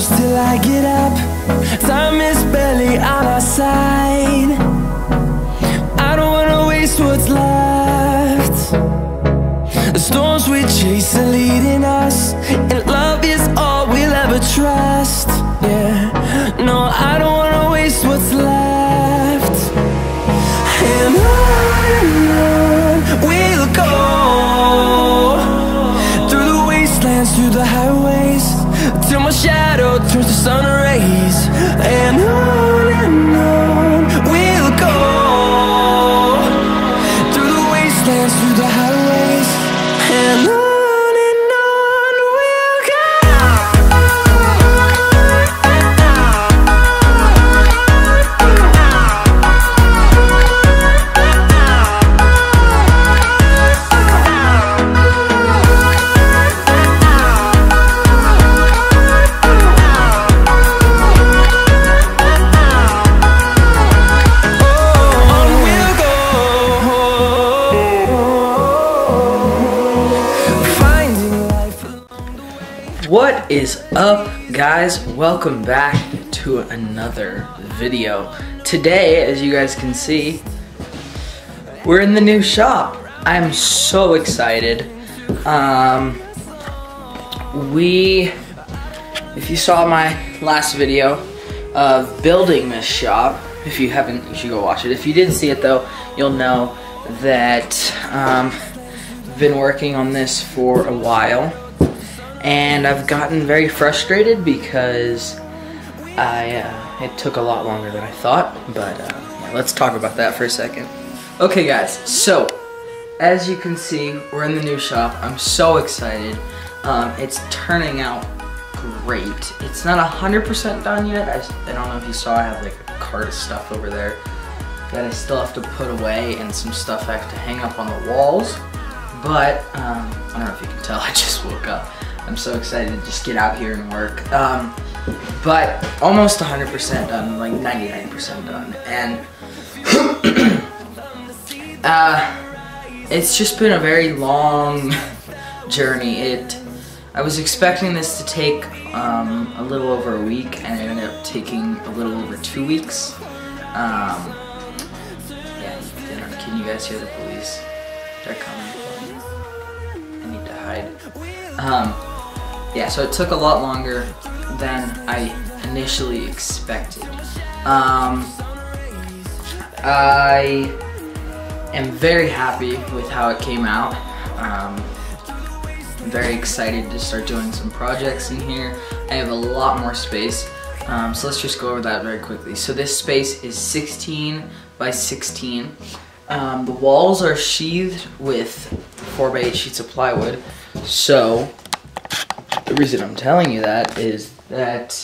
close till I get up. Time is barely on our side. I don't wanna waste what's left. The storms we chase are leading us, and love is all we'll ever trust. Yeah, no, I don't wanna waste what's left. And on we'll go, through the wastelands, through the highways, till my shadow turns to sun rays. And on we'll go, through the wastelands, through the highways, and on we'll go. What is up, guys? Welcome back to another video. Today, as you guys can see, we're in the new shop. I'm so excited. If you saw my last video of building this shop, if you haven't, you should go watch it. If you didn't see it though, you'll know that I've been working on this for a while. And I've gotten very frustrated because it took a lot longer than I thought, but yeah, let's talk about that for a second. Okay guys, so as you can see, we're in the new shop. I'm so excited. It's turning out great. It's not 100% done yet. I don't know if you saw, I have like a cart of stuff over there that I still have to put away, and some stuff I have to hang up on the walls. But I don't know if you can tell, I just woke up. I'm so excited to just get out here and work. But almost 100% done, like 99% done. And it's just been a very long journey. I was expecting this to take a little over a week, and it ended up taking a little over 2 weeks. Yeah, can you guys hear the police? They're coming. I need to hide. Yeah, so it took a lot longer than I initially expected. I am very happy with how it came out. I'm very excited to start doing some projects in here. I have a lot more space, so let's just go over that very quickly. So this space is 16 by 16. The walls are sheathed with 4x8 sheets of plywood. So the reason I'm telling you that is that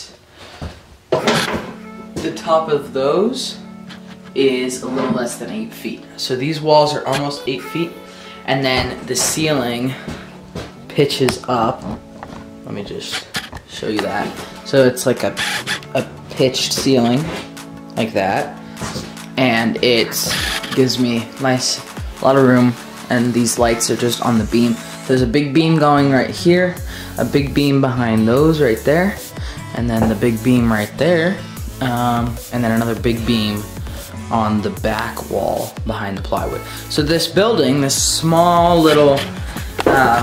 the top of those is a little less than 8 feet. So these walls are almost 8 feet, and then the ceiling pitches up. Let me just show you that. So it's like a pitched ceiling like that, and it gives me a lot of room, and these lights are just on the beam. There's a big beam going right here, a big beam behind those right there, and then the big beam right there, and then another big beam on the back wall behind the plywood. So this building, this small little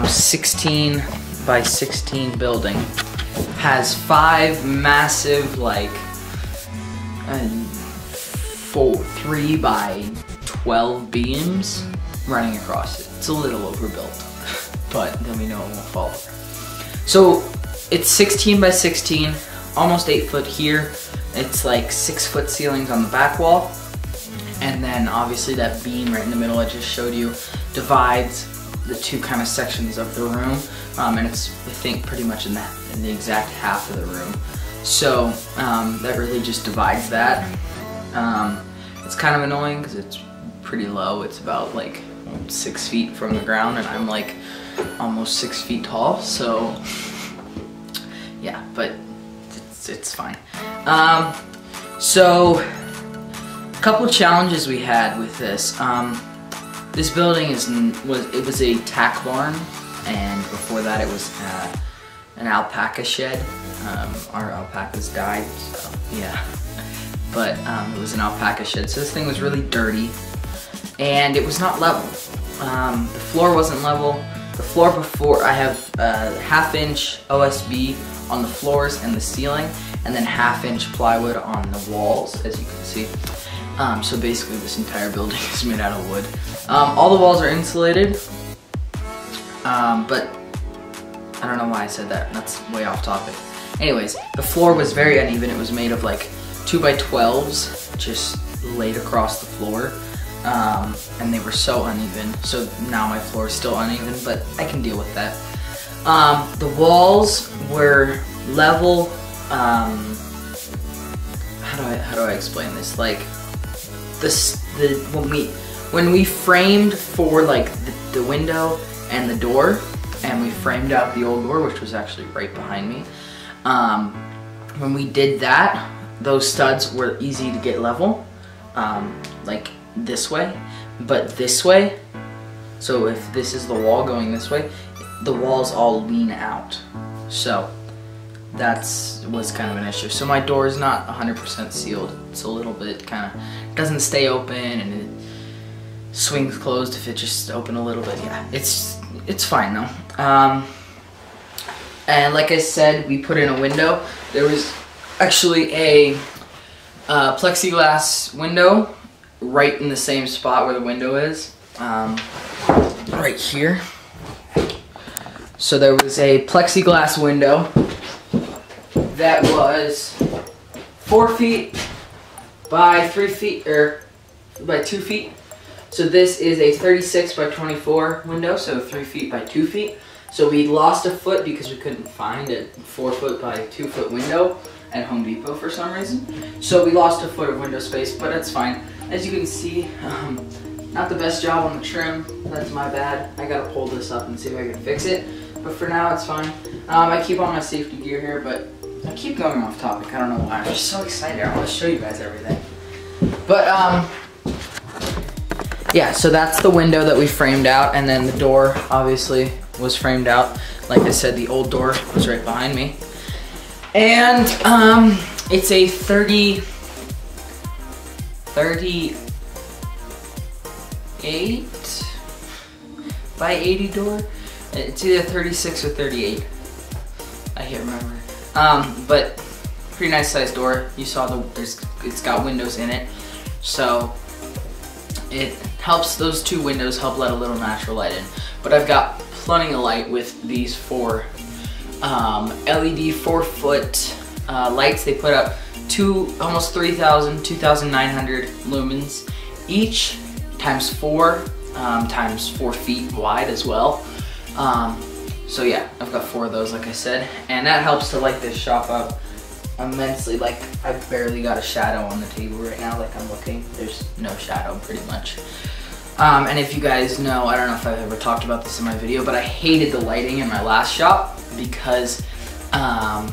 16 by 16 building, has 5 massive, like 3 by 12 beams running across it. It's a little overbuilt, but then we know it won't fall over. So it's 16 by 16, almost 8 foot here. It's like 6 foot ceilings on the back wall. And then obviously that beam right in the middle I just showed you divides the two kind of sections of the room. And it's, I think, pretty much in the exact half of the room. So that really just divides that. It's kind of annoying because it's pretty low. It's about like 6 feet from the ground, and I'm like almost 6 feet tall, so yeah, but it's fine. So a couple challenges we had with this. This building was a tack barn, and before that it was an alpaca shed. Our alpacas died, so yeah. But it was an alpaca shed, so this thing was really dirty, and it was not level. The floor wasn't level. The floor before, I have 1/2-inch OSB on the floors and the ceiling, and then 1/2-inch plywood on the walls, as you can see. So basically this entire building is made out of wood. All the walls are insulated, but I don't know why I said that. That's way off topic. Anyways, the floor was very uneven. It was made of like 2x12s just laid across the floor. And they were so uneven. So now my floor is still uneven, but I can deal with that. The walls were level. How do I explain this? Like when we framed for like the window and the door, and we framed out the old door, which was actually right behind me. When we did that, those studs were easy to get level, like this way, but this way. So if this is the wall going this way, the walls all lean out. So was kind of an issue. So my door is not 100% sealed. It's a little bit kind of, doesn't stay open, and it swings closed if it just open a little bit. Yeah, it's fine though. And like I said, we put in a window. There was actually a plexiglass window right in the same spot where the window is, right here. So there was a plexiglass window that was 4 feet by 3 feet, or by 2 feet. So this is a 36 by 24 window, so 3 feet by 2 feet. So we lost a foot because we couldn't find a 4 foot by 2 foot window at Home Depot for some reason. So we lost a foot of window space, but that's fine. As you can see, not the best job on the trim. That's my bad. I gotta pull this up and see if I can fix it. But for now, it's fine. I keep on my safety gear here, but I keep going off topic. I don't know why. I'm just so excited. I want to show you guys everything. But yeah, so that's the window that we framed out, and then the door obviously was framed out. Like I said, the old door was right behind me. And it's a 38 by 80 door. It's either 36 or 38. I can't remember. But pretty nice sized door. You saw it's got windows in it, so it helps. Those two windows help let a little natural light in. But I've got plenty of light with these 4 LED 4-foot lights. They put up almost 2,900 lumens each, times 4 feet wide as well. So yeah, I've got 4 of those, like I said, and that helps to light this shop up immensely. Like, I've barely got a shadow on the table right now. Like, I'm looking, there's no shadow pretty much. And if you guys know, I don't know if I've ever talked about this in my video, but I hated the lighting in my last shop because I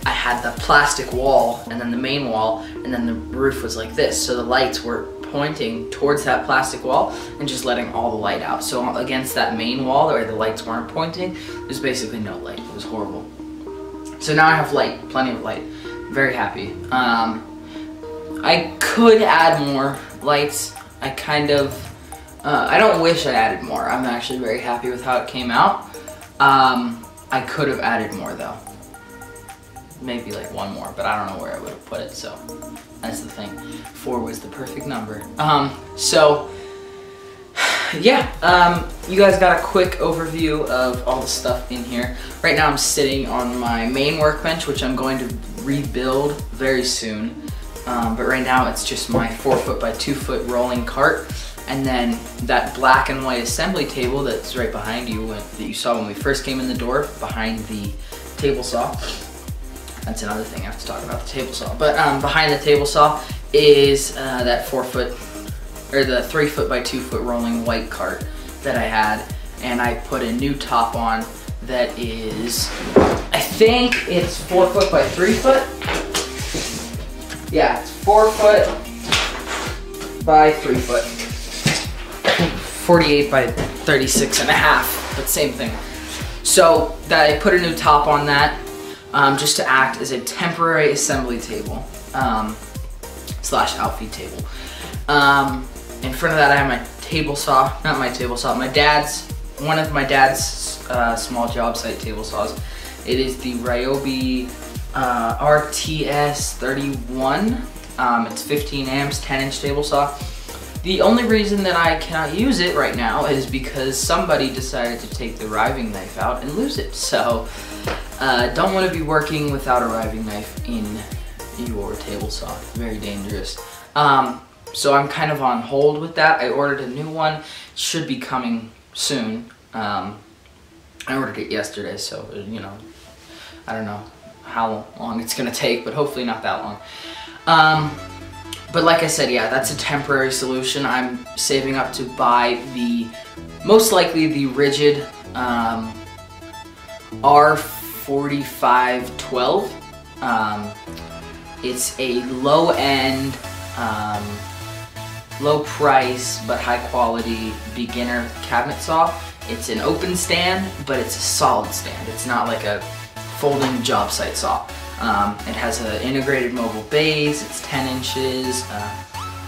had the plastic wall and then the main wall, and then the roof was like this. So the lights were pointing towards that plastic wall and just letting all the light out. So against that main wall where the lights weren't pointing, there's basically no light. It was horrible. So now I have light, plenty of light. Very happy. I could add more lights. I don't wish I added more. I'm actually very happy with how it came out. I could have added more though. Maybe like 1 more, but I don't know where I would have put it, so that's the thing. 4 was the perfect number. So yeah, you guys got a quick overview of all the stuff in here. Right now I'm sitting on my main workbench, which I'm going to rebuild very soon. But right now it's just my 4 foot by 2 foot rolling cart, and then that black and white assembly table that's right behind you, that you saw when we first came in the door, behind the table saw. That's another thing I have to talk about, the table saw. But behind the table saw is that 4 foot, or the 3 foot by 2 foot rolling white cart that I had, and I put a new top on that is, I think it's 4 foot by 3 foot. Yeah, it's 4 foot by 3 foot. 48 by 36 and a half, but same thing. So that I put a new top on that just to act as a temporary assembly table slash outfeed table. In front of that I have my table saw, not my table saw, one of my dad's small job site table saws. It is the Ryobi RTS 31. It's 15 amps, 10-inch table saw. The only reason that I cannot use it right now is because somebody decided to take the riving knife out and lose it. So, don't want to be working without a riving knife in your table saw. Very dangerous. So I'm kind of on hold with that. I ordered a new one. Should be coming soon. I ordered it yesterday, so, you know, I don't know how long it's gonna take, but hopefully not that long. But like I said, yeah, that's a temporary solution. I'm saving up to buy most likely the Ridgid R4512. It's a low-end, low price, but high quality beginner cabinet saw. It's an open stand, but it's a solid stand. It's not like a folding job site saw. It has an integrated mobile base. It's 10 inches.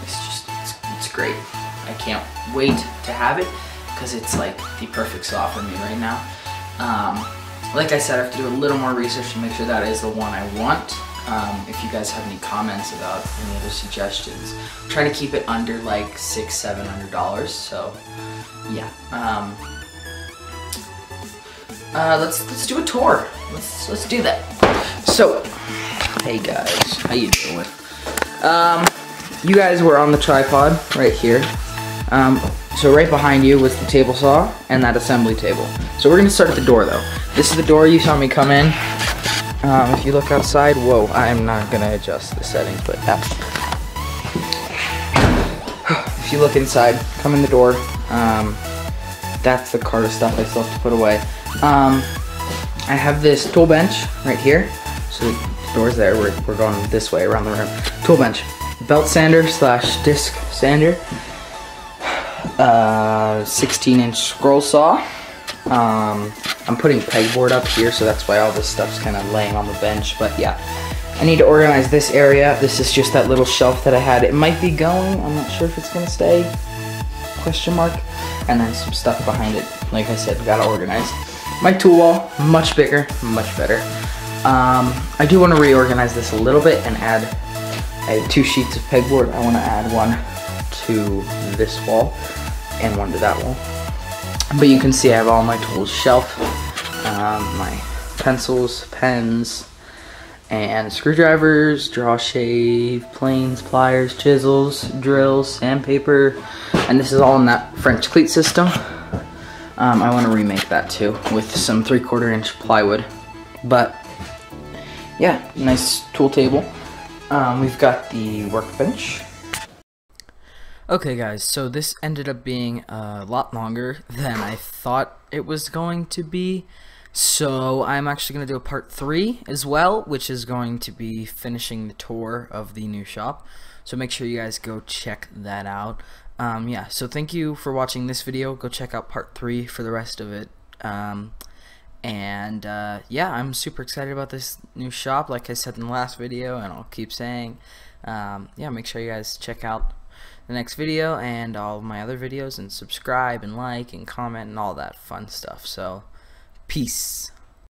It's great. I can't wait to have it because it's like the perfect saw for me right now. Like I said, I have to do a little more research to make sure that is the one I want. If you guys have any comments about any other suggestions, I'm trying to keep it under like $600–700. So yeah. Let's do a tour. Let's do that. So, hey guys, how you doing? You guys were on the tripod right here. So right behind you was the table saw and that assembly table. So we're gonna start at the door though. This is the door you saw me come in. If you look outside, whoa, I'm not gonna adjust the settings, but yeah. If you look inside, come in the door. That's the Carta stuff I still have to put away. I have this tool bench right here. So the door's there, we're going this way around the room. Tool bench, belt sander slash disc sander, 16-inch scroll saw. I'm putting pegboard up here, so that's why all this stuff's kind of laying on the bench, but yeah. I need to organize this area. This is just that little shelf that I had. It might be going, I'm not sure if it's gonna stay, question mark. And then some stuff behind it. Like I said, gotta organize. My tool wall, much bigger, much better. I do want to reorganize this a little bit and add, I have 2 sheets of pegboard. I want to add one to this wall and one to that wall. But you can see I have all my tools shelf, my pencils, pens, and screwdrivers, draw shave, planes, pliers, chisels, drills, sandpaper, and this is all in that French cleat system. I want to remake that too with some 3/4 inch plywood. But yeah, nice tool table. We've got the workbench. Okay guys, so this ended up being a lot longer than I thought it was going to be. So I'm actually going to do a part 3 as well, which is going to be finishing the tour of the new shop. So make sure you guys go check that out. Yeah, so thank you for watching this video. Go check out part 3 for the rest of it. Yeah, I'm super excited about this new shop, like I said in the last video, and I'll keep saying. Yeah, make sure you guys check out the next video and all of my other videos, and subscribe and like and comment and all that fun stuff. So peace.